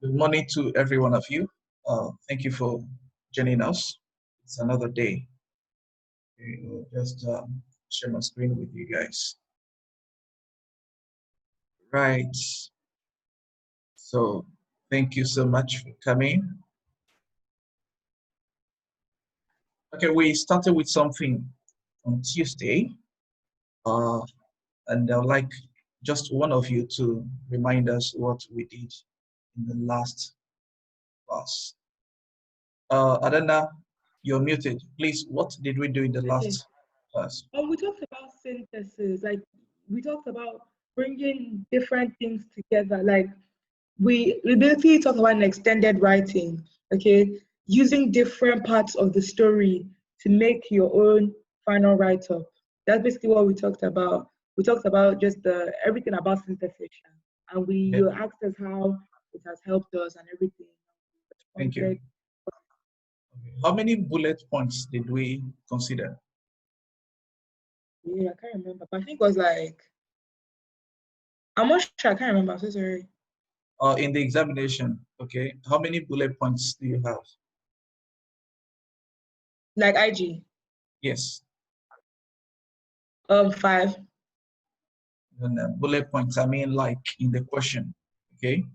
Good morning to every one of you. Thank you for joining us. It's another day. Okay, we'll just share my screen with you guys. Right. So thank you so much for coming. Okay, we started with something on Tuesday. And I'd like just one of you to remind us what we did in the last class. Adana, you're muted. Please, what did we do in the last class? Oh, we talked about synthesis. Like, we talked about bringing different things together. Like, we basically talked about an extended writing, okay? Using different parts of the story to make your own final write-up. That's basically what we talked about. We talked about just everything about synthesis. And you asked us how it has helped us and everything. Thank you. How many bullet points did we consider? Yeah, I can't remember, but I think it was like, I'm not sure, I can't remember, I'm so sorry. In the examination, okay, how many bullet points do you have? Like IG? Yes. 5. And bullet points, I mean like in the question, okay?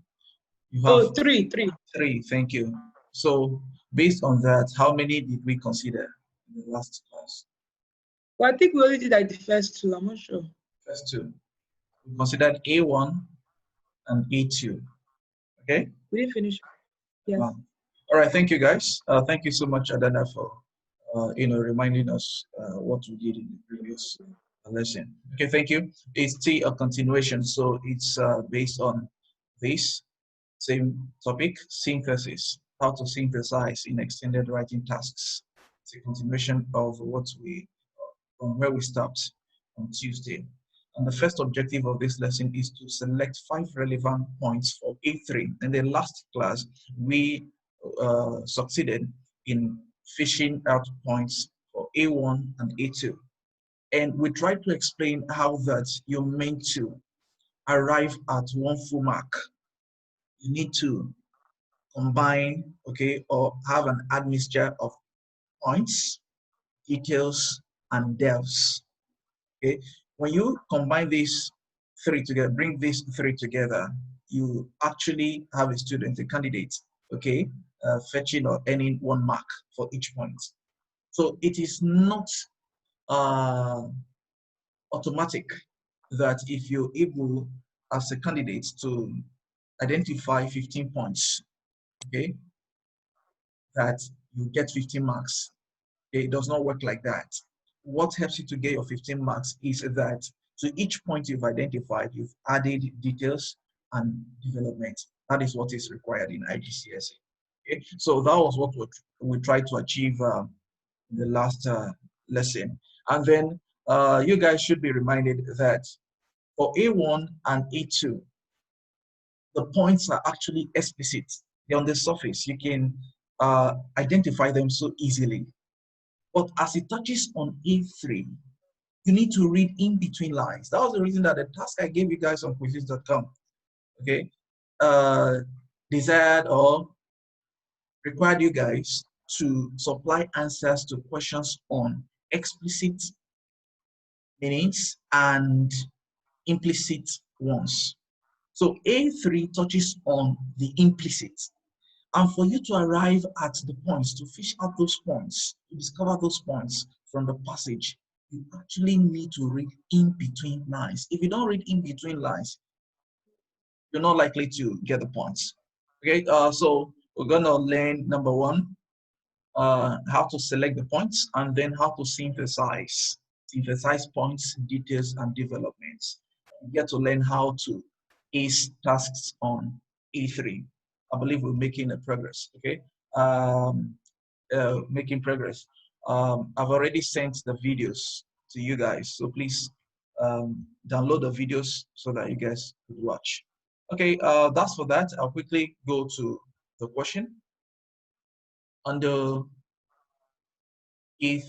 You have 3. 3, thank you. So based on that, how many did we consider in the last class? Well, I think we only did like the first 2, I'm not sure. First 2. We considered A1 and A2, okay? We didn't finish. Yes. All right, thank you guys. Thank you so much, Adana, for reminding us what we did in the previous lesson. Okay, thank you. It's still a continuation, so it's based on this same topic, synthesis, how to synthesize in extended writing tasks. It's a continuation of what from where we stopped on Tuesday. And the first objective of this lesson is to select 5 relevant points for A3. In the last class, we succeeded in fishing out points for A1 and A2. And we tried to explain how that you're meant to arrive at 1 full mark. You need to combine, okay, or have an admixture of points, details, and devs. Okay, when you combine these 3 together, bring these 3 together, you actually have a student, a candidate, okay, fetching or earning 1 mark for each point. So it is not automatic that if you're able as a candidate to identify 15 points, okay, that you get 15 marks. Okay, it does not work like that. What helps you to get your 15 marks is that to each point you've identified, you've added details and development. That is what is required in IGCSE. Okay, so that was what we tried to achieve in the last lesson. And then you guys should be reminded that for A1 and A2, the points are actually explicit. They're on the surface. You can identify them so easily. But as it touches on A3, you need to read in between lines. That was the reason that the task I gave you guys on quizzes.com, okay, desired or required you guys to supply answers to questions on explicit meanings and implicit ones. So A3 touches on the implicit. And for you to arrive at the points, to fish out those points, to discover those points from the passage, you actually need to read in between lines. If you don't read in between lines, you're not likely to get the points. Okay, so we're gonna learn number 1, how to select the points, and then how to synthesize points, details, and developments. You get to learn how to ace tasks on A3. I believe we're making a progress, okay? Making progress. I've already sent the videos to you guys, so please download the videos so that you guys could watch. Okay, that's for that. I'll quickly go to the question. Under A3,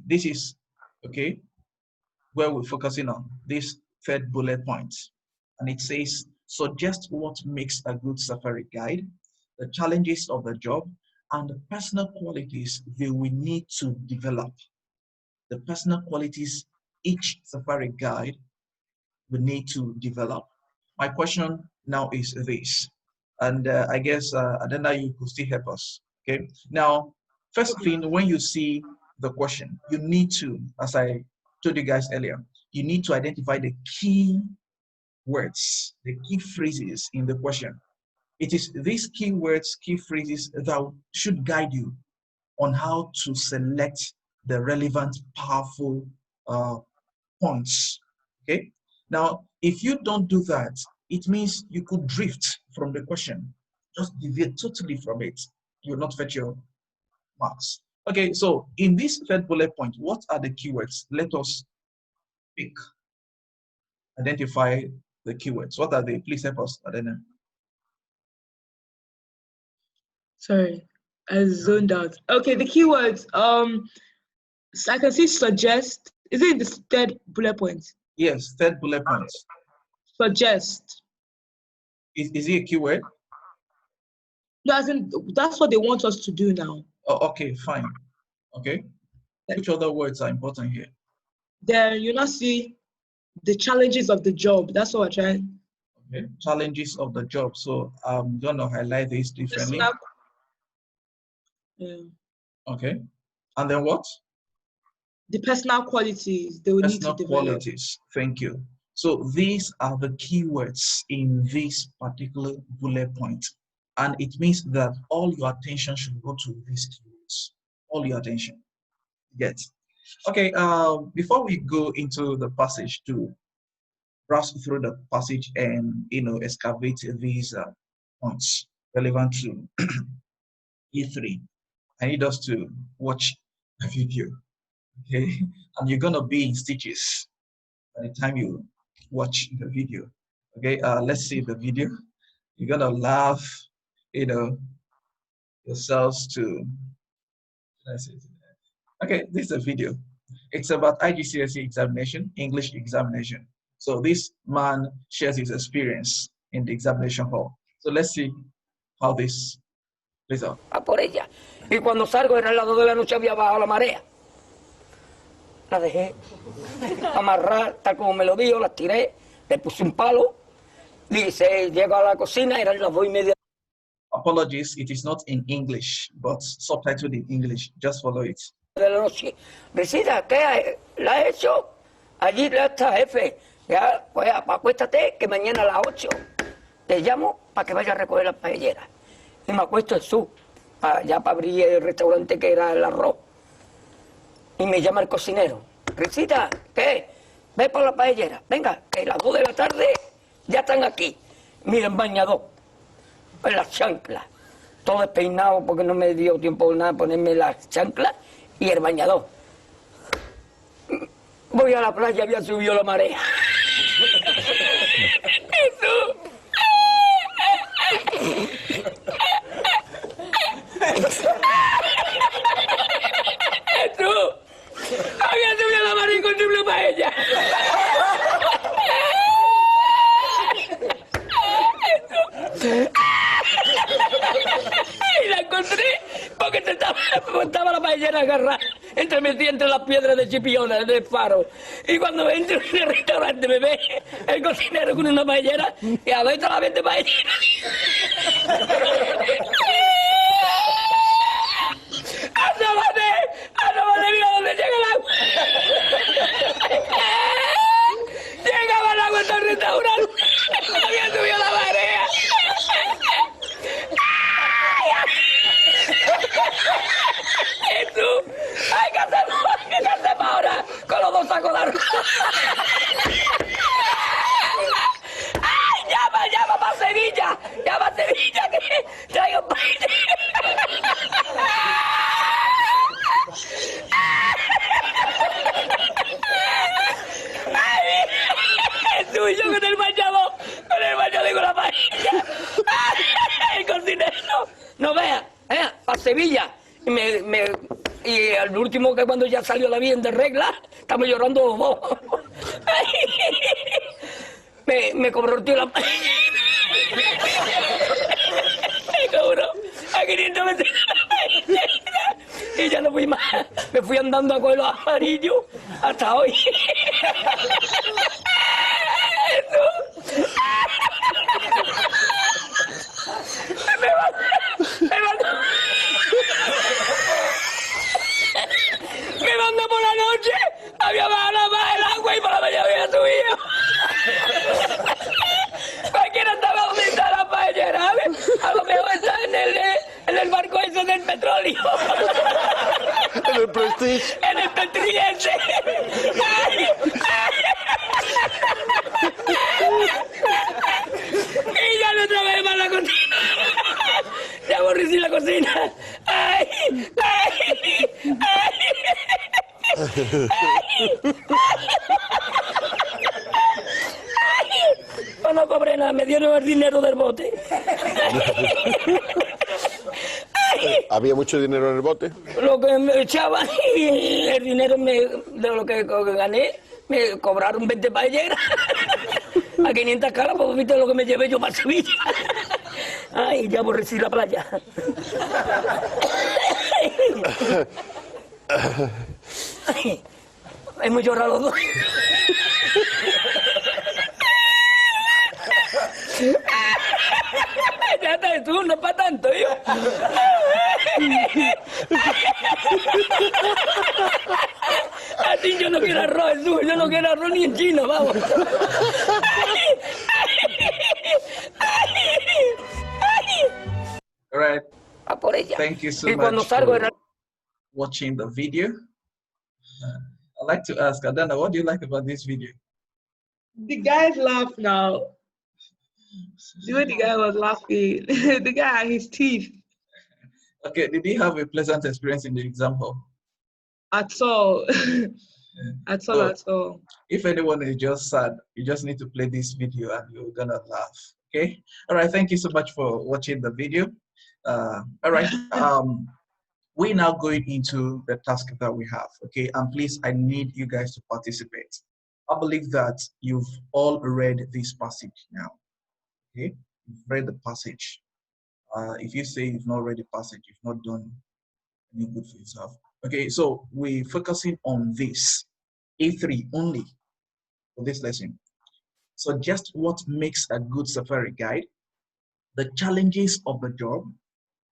this is, okay, where we're focusing on this 3rd bullet point. And it says, suggest what makes a good safari guide, the challenges of the job, and the personal qualities they will need to develop. The personal qualities each safari guide will need to develop. My question now is this, and I guess Adana, you could still help us. Okay. Now, first Okay. thing, when you see the question, you need to, as I told you guys earlier, you need to identify the key words, the key phrases in the question. It is these key words, key phrases that should guide you on how to select the relevant, powerful points. Okay. Now, if you don't do that, it means you could drift from the question, just deviate totally from it. You will not fetch your marks. Okay, so in this third bullet point, what are the keywords? Let us pick, identify the keywords. What are they? Please help us, Adena. Sorry, I zoned out. Okay, the keywords. So I can see suggest. Is it in the third bullet point? Yes, third bullet point. Suggest. Is it a keyword? No, as in, that's what they want us to do now. Oh, okay, fine. Okay. Which other words are important here? Then you now see the challenges of the job. That's what we're trying. Okay. Challenges of the job. So I'm gonna highlight this differently. Yeah. Okay. And then what? The personal qualities they will need to Personal develop. qualities. Thank you. So these are the keywords in this particular bullet point. And it means that all your attention should go to these keywords. All your attention. Get. Okay, before we go into the passage to browse through the passage and excavate these points relevant to E3, I need us to watch a video. Okay, and you're gonna be in stitches by the time you watch the video. Okay, let's see the video. You're gonna laugh, yourselves to. Okay, this is a video. It's about IGCSE examination, English examination. So this man shares his experience in the examination hall. So let's see how this plays out. A por ella. Y cuando salgo era las 2 de la noche, había bajado la marea. La dejé amarrar, tal como me lo dijo, la tiré, le puse un palo, dice, llego a la cocina, eran las 2:30. Apologies, it is not in English, but subtitled in English. Just follow it. De la noche. Risita, ¿qué la has hecho? Allí está, jefe. Ya, pues acuéstate, que mañana a las 8 te llamo para que vayas a recoger las paelleras. Y me acuesto en su, ya para abrir el restaurante que era el arroz. Y me llama el cocinero. Risita, ¿qué? Ve por la paellera. Venga, que las 2 de la tarde ya están aquí. Miren, bañador, en las chanclas. Todo despeinado porque no me dio tiempo nada ponerme las chanclas y el bañador. Voy a la playa, había subido la marea. Había subido la marea y encontré una paella. Y la encontré porque estaba la paellera agarrada metida entre las piedras de Chipiona, del faro. Y cuando entro en el restaurante me ve el cocinero con una paellera y a ver la vez de paellera. ¡Asómate, mira dónde llega el agua! Llegaba el agua hasta el restaurante. Había subido la marea. Jesús, hay que hacer ahora con los 2 sacos de arroz. ¡Ay, llama para Sevilla! ¡Llama a Sevilla que traigo paella! Jesús, yo con el bañador y con la paella. El cocinero, no vea, para Sevilla. Y al último, que cuando ya salió la bien de regla, estamos llorando los dos. Me cobró el tío la paella. me fui andando a coger los amarillos hasta hoy. Me mandó por la noche, había bajado el agua y por la mañana había subido. Cualquiera estaba donde está la paellera, ¿sabes? A lo mejor está en el barco ese del petróleo. En el Prestige. En el Petriense. Y ya no trabajé más la cocina. Ya aborrecí la cocina. Ay, ay, ay. No cobré nada, me dieron el dinero del bote. ¿Había mucho dinero en el bote? Lo que me echaban y el dinero de lo que gané, me cobraron 20 paelleras a 500 caras, pues viste lo que me llevé yo para Sevilla. Ay, ya aborrecí la playa. Ay, hemos llorado los dos. Ya está, tú, no es para tanto, yo. Así yo no quiero arroz, Jesús, yo no quiero arroz ni en chino, vamos. All right. A por ella. Thank you so Y cuando much salgo for era... watching the video. I'd like to ask Adana, what do you like about this video? The guys laugh now. The way the guy was laughing, the guy and his teeth. Okay, did he have a pleasant experience in the example? At all. At all, So, at all. if anyone is just sad, you just need to play this video and you're gonna laugh. Okay. All right. Thank you so much for watching the video. All right. We're now going into the task that we have. Okay. And please, I need you guys to participate. I believe that you've all read this passage now. Okay. You've read the passage. If you say you've not read the passage, you've not done any good for yourself. Okay. So we're focusing on this A3 only for this lesson. So just what makes a good safari guide, the challenges of the job,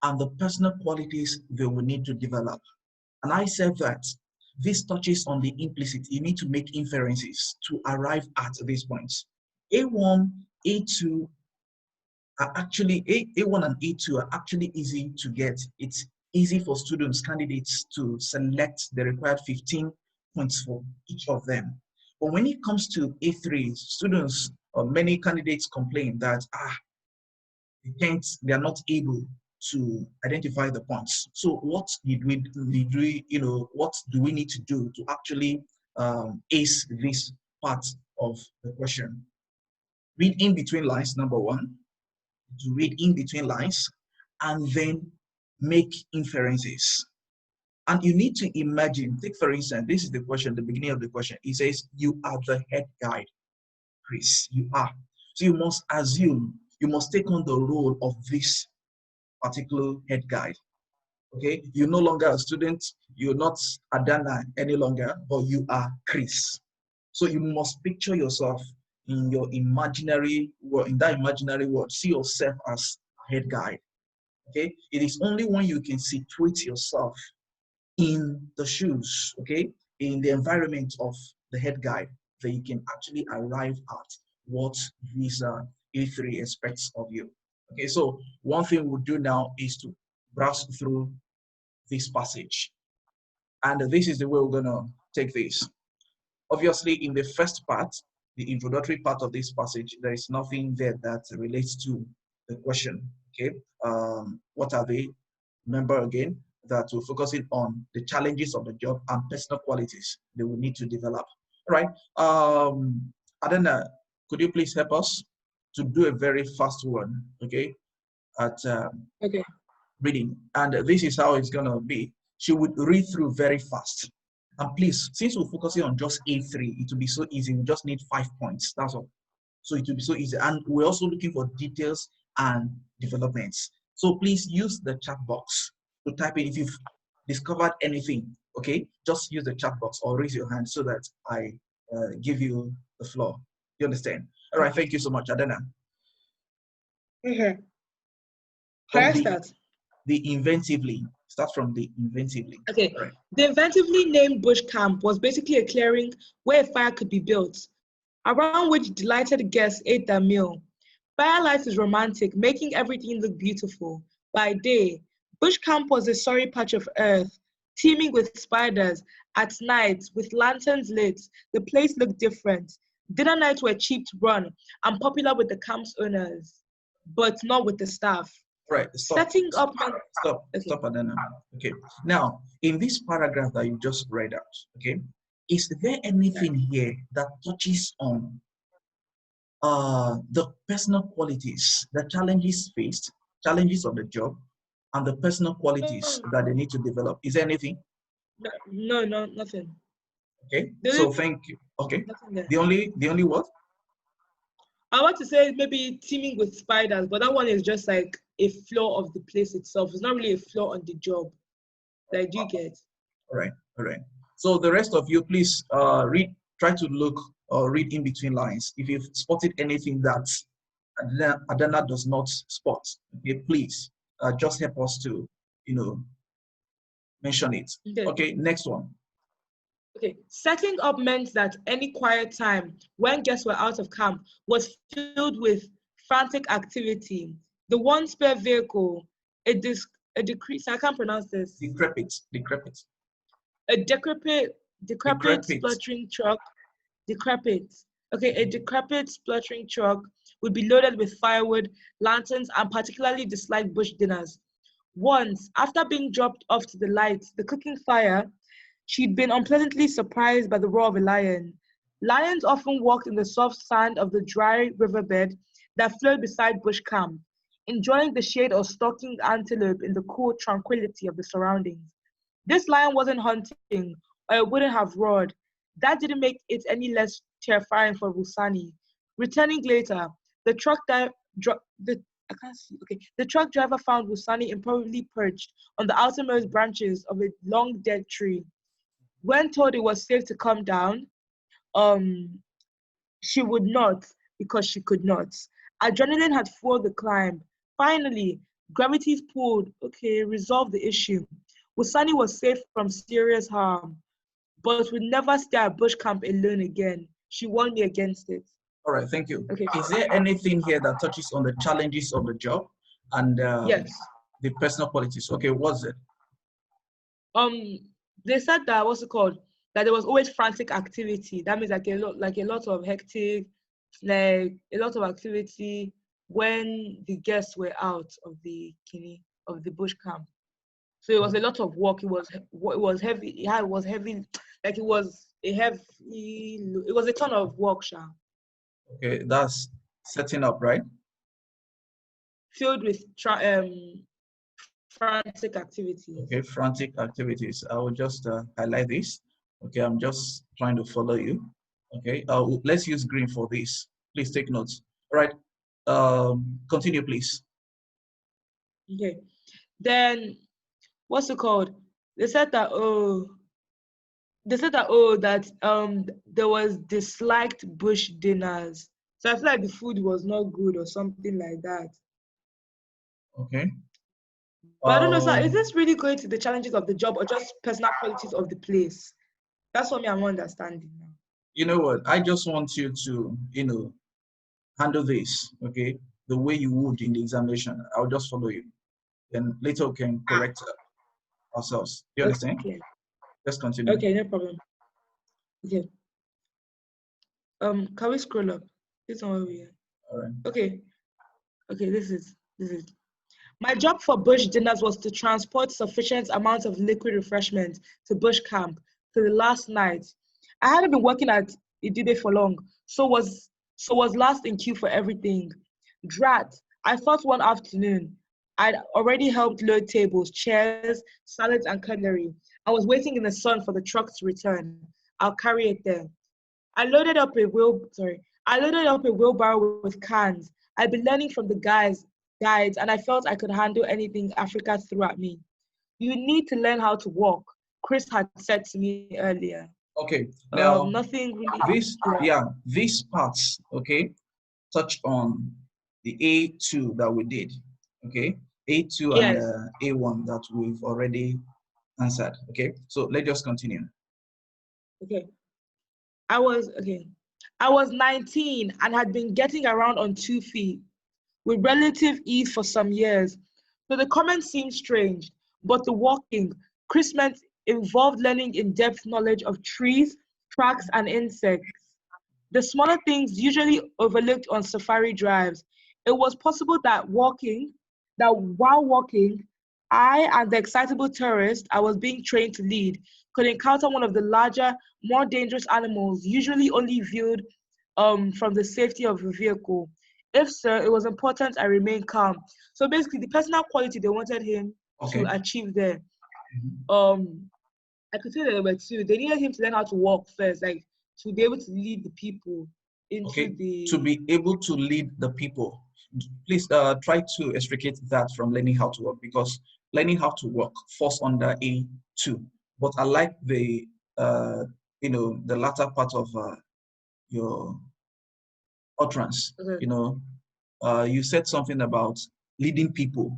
and the personal qualities they will need to develop. And I said that this touches on the implicit. You need to make inferences to arrive at these points. A1, A2 are actually, A1 and A2 are actually easy to get. It's easy for students, candidates to select the required 15 points for each of them. But when it comes to A3, students or many candidates complain that they are not able to identify the points. So what what do we need to do to actually ace this part of the question? Read in between lines, number one, to read in between lines, and then make inferences. And you need to imagine, take for instance, this is the question, the beginning of the question. It says, you are the head guide, Chris, you are. So you must assume, you must take on the role of this particular head guide. Okay, you're no longer a student, you're not Adana any longer, but you are Chris. So you must picture yourself in your imaginary world, in that imaginary world, see yourself as a head guide. Okay, it is only when you can situate yourself in the shoes, okay, in the environment of the head guide, that you can actually arrive at what this A3 expects of you. Okay, so one thing we'll do now is to browse through this passage. And this is the way we're gonna take this. Obviously, in the first part, the introductory part of this passage, there is nothing there that relates to the question, okay? What are they? Remember again, that we're focusing on the challenges of the job and personal qualities they will need to develop. All right, Adana, could you please help us to do a very fast one, okay, at Okay. reading? And this is how it's gonna be. She would read through very fast. And please, since we're focusing on just A3, it will be so easy. We just need 5 points, that's all. So it will be so easy. And we're also looking for details and developments. So please use the chat box to type in. If you've discovered anything, okay, just use the chat box or raise your hand so that I give you the floor. You understand? All right, thank you so much, Adana. Okay. Can From I the, start? the inventively, start from the inventively. Okay. All right. The inventively named bush camp was basically a clearing where a fire could be built, around which delighted guests ate their meal. Firelight is romantic, making everything look beautiful. By day, bush camp was a sorry patch of earth, teeming with spiders. At night, with lanterns lit, the place looked different. Dinner nights were cheap to run and popular with the camp's owners, but not with the staff. All right, stop. Setting up. Okay. Stop, Adana. Okay. Now, in this paragraph that you just read out, okay, is there anything here that touches on the personal qualities, the challenges faced, challenges of the job, and the personal qualities that they need to develop? Is there anything? No, nothing. Okay. The So only- thank you. Okay. Nothing there. The only what? I want to say maybe teaming with spiders, but that one is just like a flaw of the place itself. It's not really a flaw on the job. Like, do you get? All right. All right. So the rest of you, please try to look or read in between lines. If you've spotted anything that Adana does not spot, okay, please just help us to, mention it. Okay. Okay, next one. Okay. Setting up meant that any quiet time when guests were out of camp was filled with frantic activity. The one spare vehicle, a decrease, I can't pronounce this. Decrepit. A decrepit spluttering truck. Decrepit. Okay, a decrepit spluttering truck would be loaded with firewood, lanterns, and particularly disliked bush dinners. Once, after being dropped off to the cooking fire, she'd been unpleasantly surprised by the roar of a lion. Lions often walked in the soft sand of the dry riverbed that flowed beside bush camp, enjoying the shade or stalking antelope in the cool tranquility of the surroundings. This lion wasn't hunting, or it wouldn't have roared. That didn't make it any less terrifying for Rusani. Returning later, the truck driver found Rusani improbably perched on the outermost branches of a long dead tree. When told it was safe to come down, she would not because she could not. Adrenaline had fueled the climb. Finally, gravity's pulled, resolved the issue. Rusani was safe from serious harm, but would never stay at bush camp alone again. She warned me against it. All right, thank you. Okay. Is there anything here that touches on the challenges of the job and Yes. the personal qualities? Okay, what's it? They said that that there was always frantic activity. That means like a lot of hectic, like a lot of activity when the guests were out of the bush camp. So it was a lot of work. It was heavy. Yeah, it was heavy. Like it was a ton of work, Sha. Okay, that's setting up, right? Filled with frantic activities. Okay, frantic activities. I will just highlight this. Okay, I'm just trying to follow you. Okay, let's use green for this. Please take notes. All right, continue, please. Okay, then what's it called? They said that there was disliked bush dinners. So I feel like the food was not good or something like that. Okay. But I don't know, sir, is this really going to the challenges of the job or just personal qualities of the place? That's what I'm understanding now. You know what? I just want you to, handle this, okay, the way you would in the examination. I'll just follow you. Then later we can correct ourselves. Do you understand? Okay. Let's continue. Okay, no problem. Okay. Can we scroll up? This one over here. All right. Okay. Okay, this is. My job for bush dinners was to transport sufficient amounts of liquid refreshment to bush camp for the last night. I hadn't been working at Idibe for long, so was last in queue for everything. Drat, I thought one afternoon I'd already helped load tables, chairs, salads, and cutlery. I was waiting in the sun for the truck to return. I'll carry it there. I loaded up a wheelbarrow with cans. I'd been learning from the guides, and I felt I could handle anything Africa threw at me. you need to learn how to walk. Chris had said to me earlier. Okay. Now, Nothing really. these parts, okay, touch on the A2 that we did, okay, A2 and Yes. A1 that we've already answered, okay. So let's just continue. Okay. I was 19 and had been getting around on 2 feet with relative ease for some years. So the comment seemed strange, but the walking, Chris meant, involved learning in-depth knowledge of trees, tracks, and insects. The smaller things usually overlooked on safari drives. It was possible that while walking, I and the excitable tourist I was being trained to lead could encounter one of the larger, more dangerous animals usually only viewed from the safety of a vehicle. If so, it was important I remain calm. So basically, the personal quality they wanted him Okay. to achieve there. Mhm. I could say that there were two. They needed him to learn how to walk first, like to be able to lead the people into Okay, the. to be able to lead the people. Please try to extricate that from learning how to walk, because learning how to walk falls under A2. But I like the the latter part of your utterance. Okay. You said something about leading people.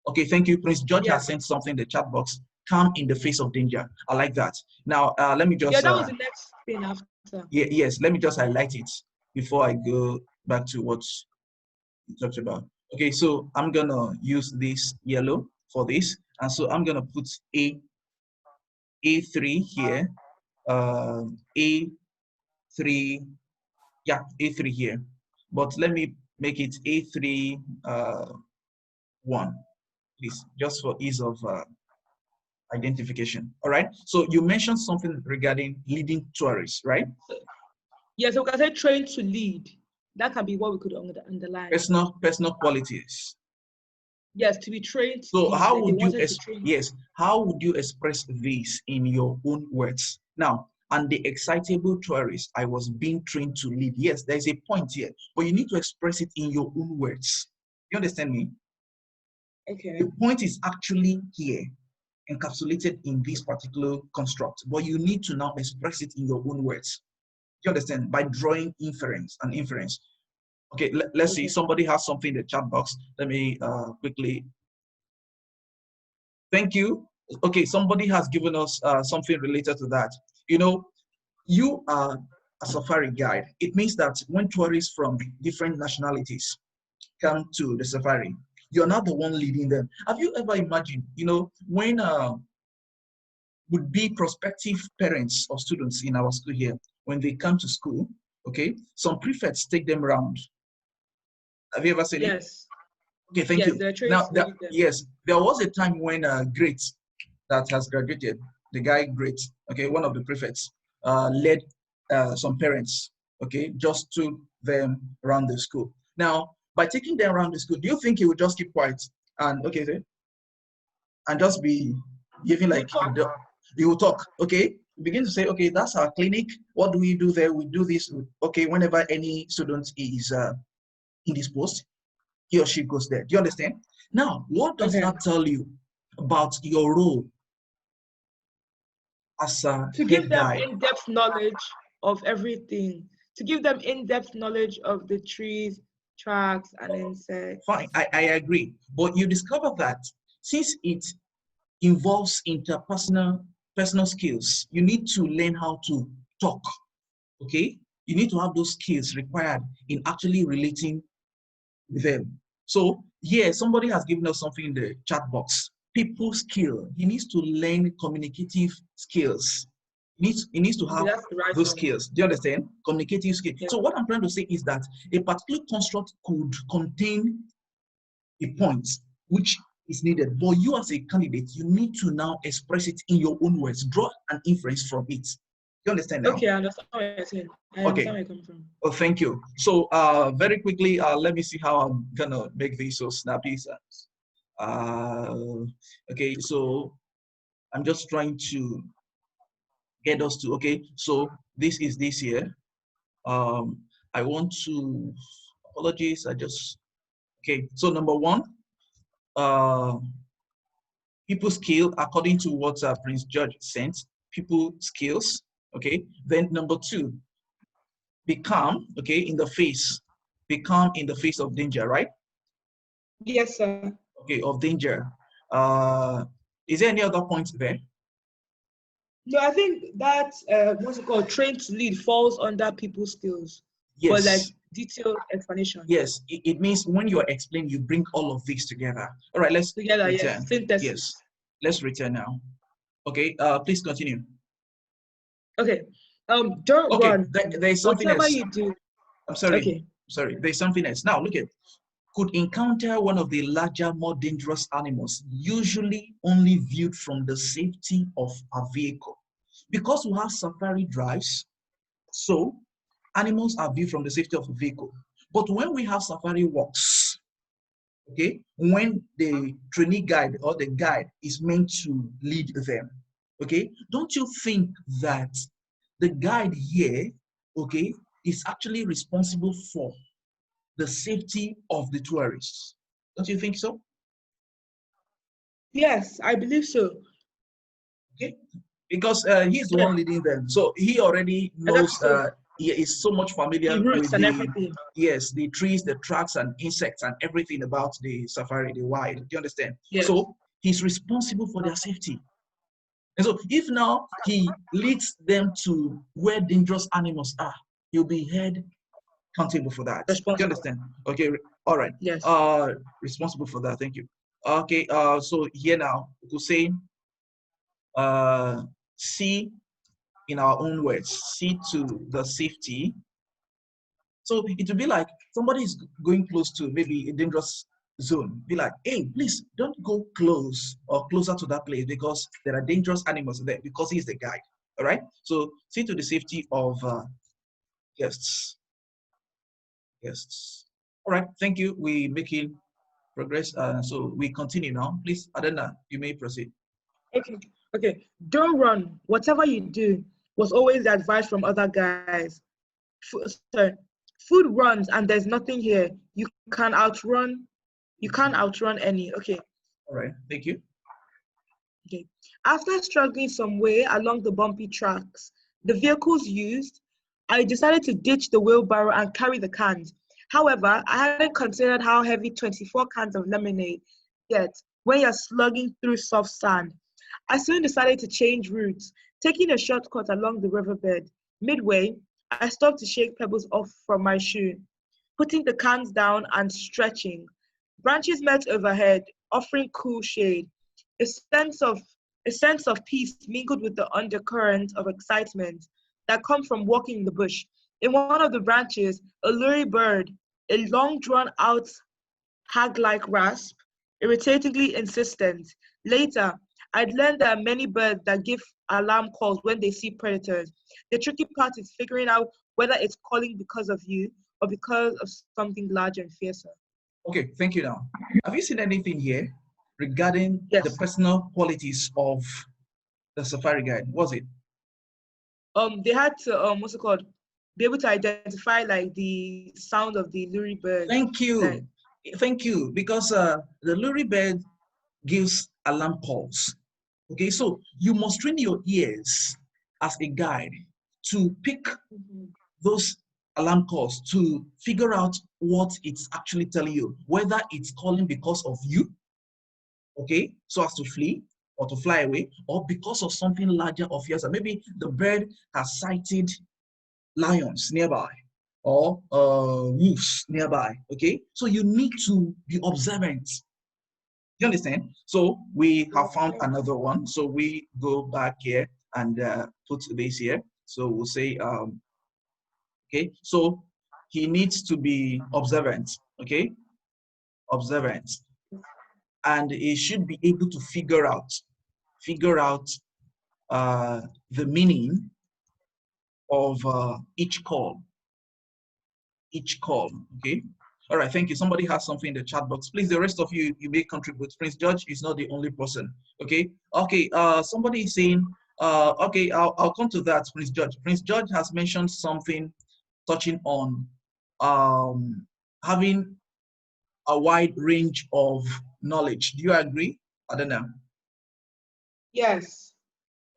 Okay, thank you. Prince George Yeah. has sent something in the chat box. Calm in the face of danger. I like that. Now, let me Yeah, just that was the next thing after. yes, let me just highlight it before I go back to what you talked about. Okay, so I'm gonna use this yellow for this, and so I'm gonna put A3 here, A3, yeah, A3 here, but let me make it A3 1, please, just for ease of identification. All right. So you mentioned something regarding leading tourists, right? Yeah, so we can say trained to lead. That can be what we could underline. Personal qualities. Yes, to be trained to So lead. how Like they would you wanted to train. how would you express this in your own words? Now, and the excitable tourist, I was being trained to lead. Yes, there's a point here, but you need to express it in your own words. You understand me? Okay. The point is actually here, encapsulated in this particular construct, but you need to now express it in your own words. You understand? By drawing inference and inference. Okay, let's see. Somebody has something in the chat box. Let me quickly. Thank you. Okay, somebody has given us something related to that. You are a safari guide. It means that when tourists from different nationalities come to the safari, you're not the one leading them. Have you ever imagined, when would be prospective parents of students in our school here, when they come to school, okay, some prefects take them around. Have you ever seen it? Yes. Okay, thank Yes, you. they're trained Now, to lead them. yes, there was a time when Great, that has graduated, the guy Great, okay, one of the prefects, led some parents, okay, just took them around the school. Now, by taking them around the school, do you think he would just keep quiet and and just be giving like he will talk, okay? Begin to say, okay, that's our clinic. What do we do there? We do this. Okay, whenever any student is indisposed, he or she goes there. Do you understand? Now, what does that tell you about your role as a To give head them guide? in-depth knowledge of everything. To give them in-depth knowledge of the trees, tracks, and insects. Fine, I agree. But you discover that since it involves personal skills, you need to learn how to talk, okay? You need to have those skills required in actually relating with them. So yeah, somebody has given us something in the chat box. People skill. He needs to learn communicative skills. He needs to have That's the right those one. skills. Do you understand? Communicative skills. Yeah. So what I'm trying to say is that a particular construct could contain a point which is needed, but you as a candidate, you need to now express it in your own words, draw an inference from it. You understand now? Okay, I understand what you're saying. I understand where you're coming from. Oh, thank you. So very quickly, let me see how I'm gonna make this so snappy. Okay, so I'm just trying to get us to, okay, so this is this here. I want to, apologies, okay, so number one, people skill, according to what Prince George sent, people skills, okay? Then number two, be calm, okay, in the face. Be calm in the face of danger, right? Yes, sir. Okay, of danger. Is there any other point there? No, I think that what's it called? Trained to lead falls under people skills. But like Yes. detailed explanation. Yes, it means when you are explaining, you bring all of these together. All right, let's Together, yes. return. Synthesis. Yes, let's return now. Okay, please continue. Okay. Don't Okay, run. there's something Whatever else. you do. I'm sorry. Okay. Sorry, there's something else. Now, look at, could encounter one of the larger, more dangerous animals, usually only viewed from the safety of a vehicle. Because we have safari drives, so animals are viewed from the safety of the vehicle. But when we have safari walks, okay, when the trainee guide or the guide is meant to lead them, okay, don't you think that the guide here, okay, is actually responsible for the safety of the tourists? Don't you think so? Yes, I believe so. Okay, because he's the Yeah. one leading them, so he already knows. Exactly. He is so much familiar The with roots and the, everything. yes, the trees, the tracks and insects and everything about the safari, the wild. Do you understand? Yes. So he's responsible for their safety. And so if now he leads them to where dangerous animals are, he'll be held accountable for that. Do you Responsible. understand? Okay, all right. Yes. Responsible for that. Thank you. Okay, so here now we could say see in our own words, see to the safety. So it would be like somebody is going close to maybe a dangerous zone. Be like, hey, please don't go close or closer to that place because there are dangerous animals there because he's the guide. All right. So see to the safety of guests. Guests. All right. Thank you. We making progress. So we continue now. Please, Adana, you may proceed. Okay. Okay. Don't run. Whatever you do was always the advice from other guys. Sorry. Food runs and there's nothing here. You can outrun. You can't outrun any. Okay. All right. Thank you. Okay. After struggling some way along the bumpy tracks, the vehicles used, I decided to ditch the wheelbarrow and carry the cans. However, I hadn't considered how heavy 24 cans of lemonade get when you're slugging through soft sand. I soon decided to change routes, taking a shortcut along the riverbed. Midway, I stopped to shake pebbles off from my shoe, putting the cans down and stretching. Branches met overhead, offering cool shade. A sense of a sense of peace mingled with the undercurrent of excitement that comes from walking in the bush. In one of the branches, a lurid bird, a long drawn out hag-like rasp, irritatingly insistent. Later, I'd learned there are many birds that give alarm calls when they see predators. The tricky part is figuring out whether it's calling because of you or because of something larger and fiercer. Okay, thank you now. Have you seen anything here regarding the Yes. personal qualities of the safari guide? Was it? They had to what's it called? Be able to identify like the sound of the lurid bird. Thank Like, you. Thank you. Because the lurid bird gives alarm calls. Okay, so you must train your ears as a guide to pick those alarm calls to figure out what it's actually telling you, whether it's calling because of you, okay, so as to flee or to fly away, or because of something larger or fiercer. Maybe the bird has sighted lions nearby or wolves nearby, okay? So you need to be observant. You understand? So we have found another one. So we go back here and put this here. So we'll say, okay, so he needs to be observant, okay? Observant. And he should be able to figure out the meaning of each call, okay? All right, thank you. Somebody has something in the chat box. Please, the rest of you, you may contribute. Prince George is not the only person, okay? Okay, somebody is saying, okay, I'll come to that, Prince George. Prince George has mentioned something touching on having a wide range of knowledge. Do you agree? I don't know. Yes.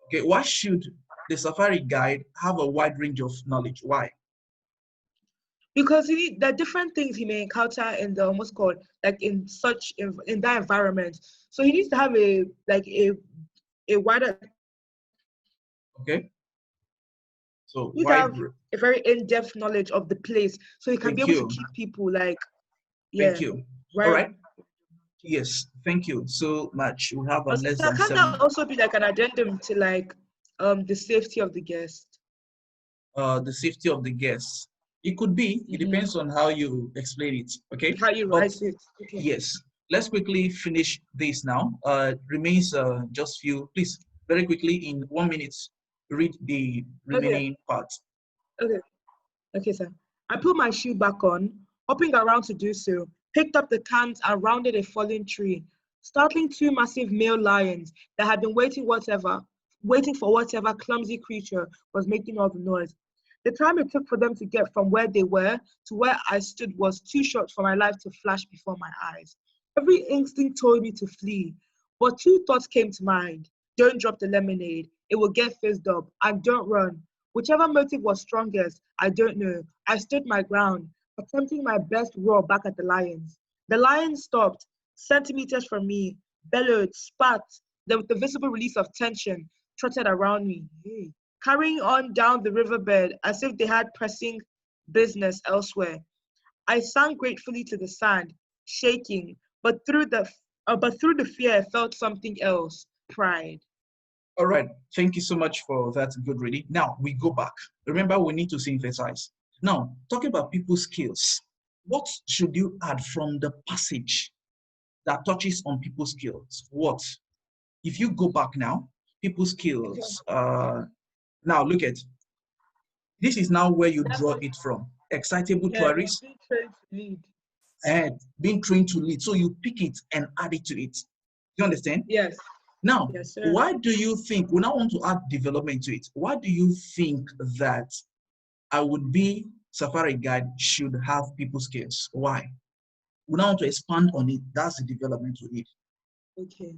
Okay, why should the safari guide have a wide range of knowledge? Why? Because there are different things he may encounter in the what's called like in that environment. So he needs to have a wider, Okay, so he needs to wide. have a very in-depth knowledge of the place, so he can be Thank able to you. keep people like Thank yeah, you. All right. right. Yes, thank you so much. We have But less that than can that 7. also be like an addendum to like the safety of the guest. The safety of the guests. It could be. It Mm-hmm. depends on how you explain it. Okay, How you but write it. Okay. yes, let's quickly finish this now. Remains just few. Please, very quickly in 1 minute, read the Okay. remaining part. Okay. Okay, sir. I put my shoe back on, hopping around to do so, picked up the cans and rounded a fallen tree, startling two massive male lions that had been waiting for whatever clumsy creature was making all the noise. The time it took for them to get from where they were to where I stood was too short for my life to flash before my eyes. Every instinct told me to flee, but two thoughts came to mind. Don't drop the lemonade, it will get fizzed up, and don't run. Whichever motive was strongest, I don't know. I stood my ground, attempting my best roar back at the lions. The lions stopped, centimeters from me, bellowed, spat, then with the visible release of tension, trotted around me, carrying on down the riverbed as if they had pressing business elsewhere. I sank gratefully to the sand, shaking, but through the fear, I felt something else, pride. All right. Thank you so much for that good reading. Now we go back. Remember, we need to synthesize. Now, talking about people's skills, what should you add from the passage that touches on people's skills? What? If you go back now, people's Okay. skills. Now look at this is now where you That's draw what, it from. Excitable yeah, they're tourists being trained to lead. and being trained to lead. So you pick it and add it to it. You understand? Yes, Now, yes, sir. why do you think, we now want to add development to it. Why do you think that I would be Safari Guide should have people skills? Why? We now want to expand on it. That's the development we need. Okay.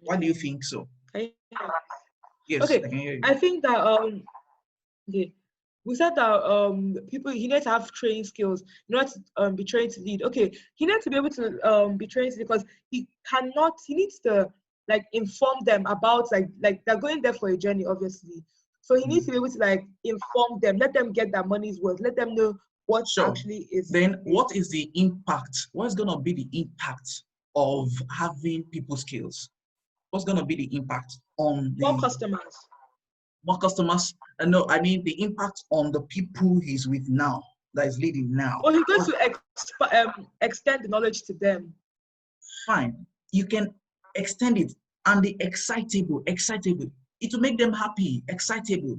Why do you think so? Okay. Yes, I Okay. can hear you. I think that okay. We said that people he needs to have training skills, not be trained to lead. Okay, he needs to be able to be trained because he needs to like inform them about like they're going there for a journey, obviously. So he needs to be able to like inform them, let them get their money's worth, let them know what So actually is then needed. what is the impact? What's gonna be the impact of having people skills? What's gonna be the impact on More the customers. more customers? No, I mean the impact on the people he's with now, that is leading now. Or he's going to extend the knowledge to them. Fine, you can extend it, and the excitable, it will make them happy, excitable.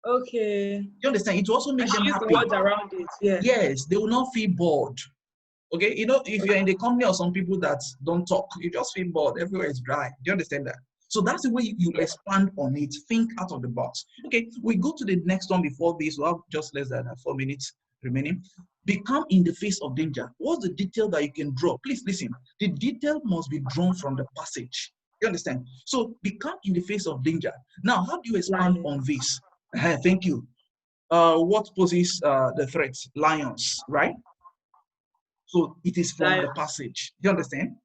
Okay. You understand? It will also I make should them use the happy. words around it. Yeah. Yes, they will not feel bored. Okay, you know, if you're in the company of some people that don't talk, you just feel bored. Everywhere is dry. Do you understand that? So that's the way you Yeah. expand on it. Think out of the box. Okay, we go to the next one before this. We have just less than 4 minutes remaining. Become in the face of danger. What's the detail that you can draw? Please listen. The detail must be drawn from the passage. You understand? So become in the face of danger. Now, how do you expand Lion. on this? Thank you. What poses the threats? Lions, right? So it is from the Lion. passage. Do you understand?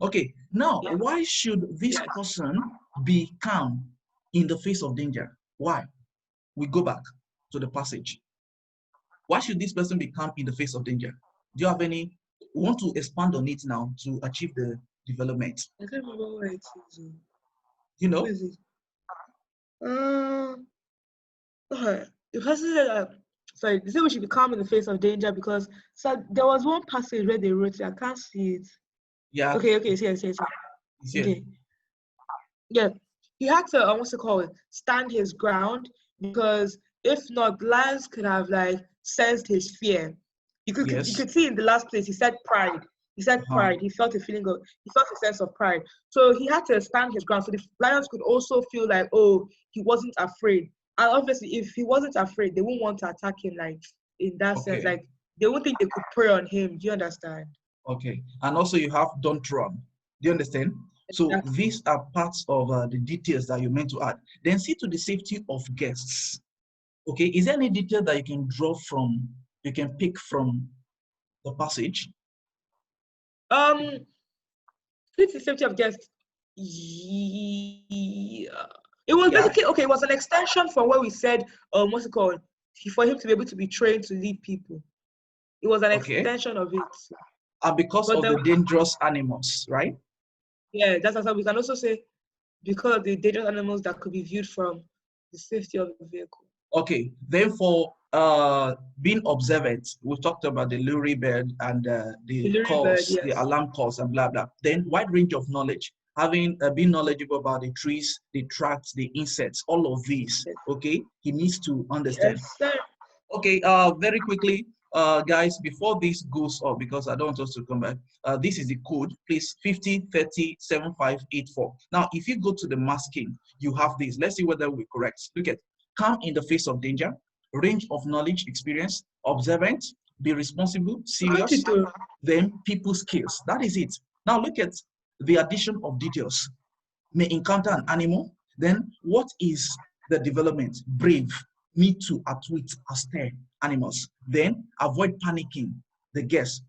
Okay, now Yeah. why should this Yes. person be calm in the face of danger? Why? We go back to the passage. Why should this person be calm in the face of danger? Do you have any? We want to expand on it now to achieve the development. I can't remember where it is. You Where know? is it? Okay. The person said, sorry, they said we should be calm in the face of danger because so there was one passage where they wrote it. I can't see it. Yeah, Okay, yes, yes, yes. it's here. Okay. Yeah. He had to what's it called? Stand his ground because if not, lions could have like sensed his fear. You Yes. could see in the last place he said pride. He said Uh-huh. pride. He felt he felt a sense of pride. So he had to stand his ground. So the lions could also feel like, oh, he wasn't afraid. And obviously, if he wasn't afraid, they wouldn't want to attack him like in that sense. Okay. Like they wouldn't think they could prey on him. Do you understand? Okay. And also you have don't run. Do you understand? So Exactly. these are parts of the details that you're meant to add. Then see to the safety of guests. Okay, is there any detail that you can draw from, you can pick from the passage? Safety of guests. Yeah. It was basically okay. It was an extension for what we said. What's it called? For him to be able to be trained to lead people. It was an extension of it. Because of the dangerous animals, right? Yeah, that's how we can also say because of the dangerous animals that could be viewed from the safety of the vehicle. Okay, then for being observant, we talked about the lurie bird and the calls, Yes. the alarm calls and blah, blah. Then wide range of knowledge, having been knowledgeable about the trees, the tracks, the insects, all of these, Yes. okay? He needs to understand. Yes, sir. Okay, very quickly, guys, before this goes up, because I don't want us to come back, this is the code, please, 50307584. Now, if you go to the masking, you have this. Let's see whether we're correct. Look at calm in the face of danger, range of knowledge, experience, observant, be responsible, serious, then people skills. That is it. Now, look at the addition of details. May encounter an animal, then what is the development? Brave, need to outwit, austere animals, then avoid panicking the guests.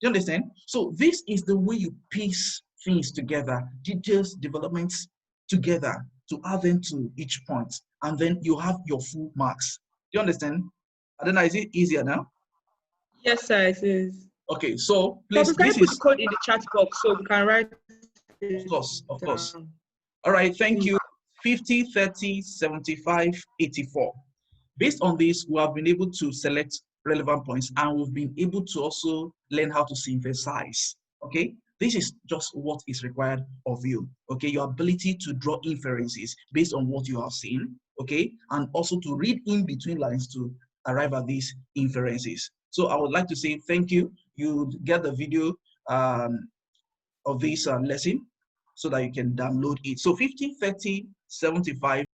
Do you understand? So this is the way you piece things together, details, developments together to add them to each point, and then you have your full marks. Do you understand? I don't know, is it easier now? Yes, sir, it is. Okay, so please, this is put the code in the chat box so we can write it. Of course. All right, thank you. 50, 30, 75, 84. Based on this, we have been able to select relevant points and we've been able to also learn how to synthesize, okay? This is just what is required of you, okay? Your ability to draw inferences based on what you have seen, okay? And also to read in between lines to arrive at these inferences. So I would like to say thank you. You get the video of this lesson so that you can download it. So 50, 30, 75,